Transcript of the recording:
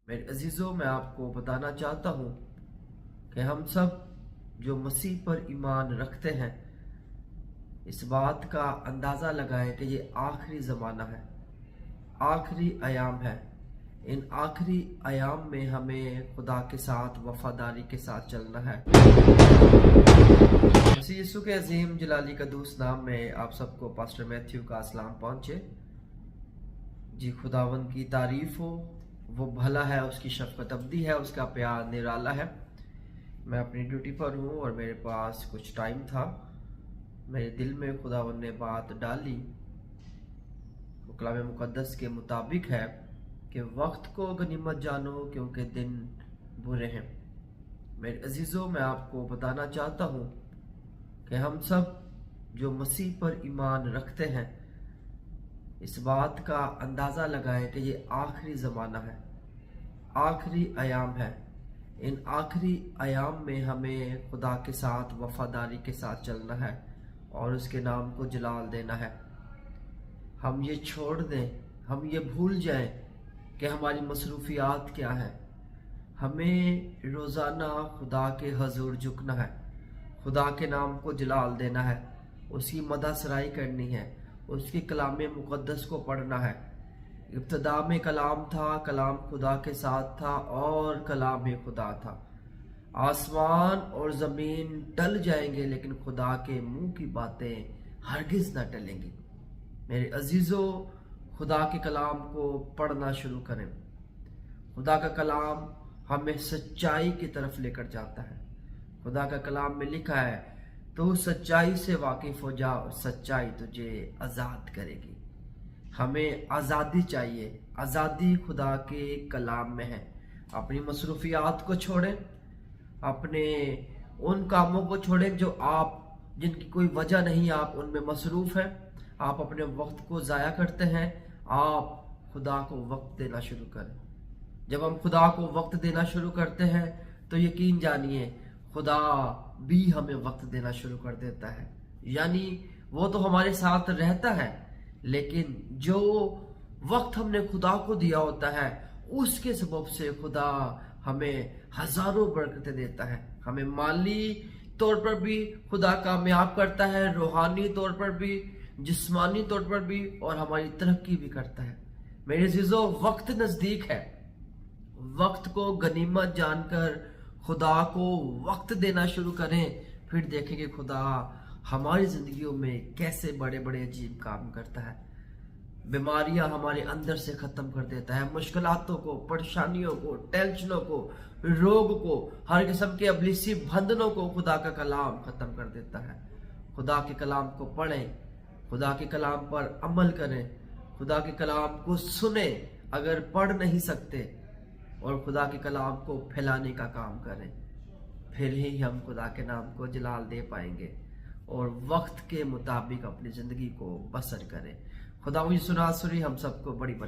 मेरे अजीज़ों, मैं आपको बताना चाहता हूँ कि हम सब जो मसीह पर ईमान रखते हैं, इस बात का अंदाज़ा लगाएं कि ये आखिरी ज़माना है, आखिरी अयाम है। इन आखिरी अयाम में हमें खुदा के साथ वफादारी के साथ चलना है। मसीह यीशु के अजीम जलाली कदूस नाम में आप सबको पास्टर मैथ्यू का सलाम पहुँचे। जी, खुदावन की तारीफ हो, वो भला है, उसकी शफ़क़त अबदी है, उसका प्यार निराला है। मैं अपनी ड्यूटी पर हूँ और मेरे पास कुछ टाइम था। मेरे दिल में खुदावन ने बात डाली, कलाम मुक़द्दस के मुताबिक है कि वक्त को गनीमत जानो क्योंकि दिन बुरे हैं। मेरे अजीज़ों, मैं आपको बताना चाहता हूँ कि हम सब जो मसीह पर ईमान रखते हैं, इस बात का अंदाज़ा लगाएं कि ये आखिरी ज़माना है, आखिरी अयाम है। इन आखिरी अयाम में हमें खुदा के साथ वफादारी के साथ चलना है और उसके नाम को जलाल देना है। हम ये छोड़ दें, हम ये भूल जाएं कि हमारी मसरूफियात क्या है। हमें रोज़ाना खुदा के हजूर झुकना है, खुदा के नाम को जलाल देना है, उसकी मदह सराई करनी है, उसकी कलाम मुक़द्दस को पढ़ना है। इब्तिदा में कलाम था, कलाम खुदा के साथ था और कलाम ही खुदा था। आसमान और ज़मीन टल जाएंगे लेकिन खुदा के मुंह की बातें हरगिज़ न टलेंगी। मेरे अजीज़ों, खुदा के कलाम को पढ़ना शुरू करें। खुदा का कलाम हमें सच्चाई की तरफ लेकर जाता है। खुदा का कलाम में लिखा है, तो सच्चाई से वाकिफ हो जा, सच्चाई तुझे आज़ाद करेगी। हमें आज़ादी चाहिए, आज़ादी खुदा के कलाम में है। अपनी मसरूफियात को छोड़ें, अपने उन कामों को छोड़ें जो आप जिनकी कोई वजह नहीं, आप उनमें मसरूफ़ हैं, आप अपने वक्त को ज़ाया करते हैं। आप खुदा को वक्त देना शुरू करें। जब हम खुदा को वक्त देना शुरू करते हैं तो यकीन जानिए खुदा भी हमें वक्त देना शुरू कर देता है। यानी वो तो हमारे साथ रहता है, लेकिन जो वक्त हमने खुदा को दिया होता है उसके सबब से खुदा हमें हजारों बरकतें देता है। हमें माली तौर पर भी खुदा कामयाब करता है, रूहानी तौर पर भी, जिस्मानी तौर पर भी, और हमारी तरक्की भी करता है। मेरे अज़ीज़ों, वक्त नज़दीक है। वक्त को गनीमत जानकर खुदा को वक्त देना शुरू करें, फिर देखेंगे खुदा हमारी जिंदगियों में कैसे बड़े बड़े अजीब काम करता है। बीमारियां हमारे अंदर से खत्म कर देता है, मुश्किलातों को, परेशानियों को, टेंशनों को, रोग को, हर किस्म के अबलीसी बंधनों को खुदा का कलाम खत्म कर देता है। खुदा के कलाम को पढ़ें, खुदा के कलाम पर अमल करें, खुदा के कलाम को सुने अगर पढ़ नहीं सकते, और खुदा के कलाम को फैलाने का काम करें। फिर ही हम खुदा के नाम को जलाल दे पाएंगे और वक्त के मुताबिक अपनी ज़िंदगी को बसर करें। खुदा मुझे सुना सुनी हम सबको बड़ी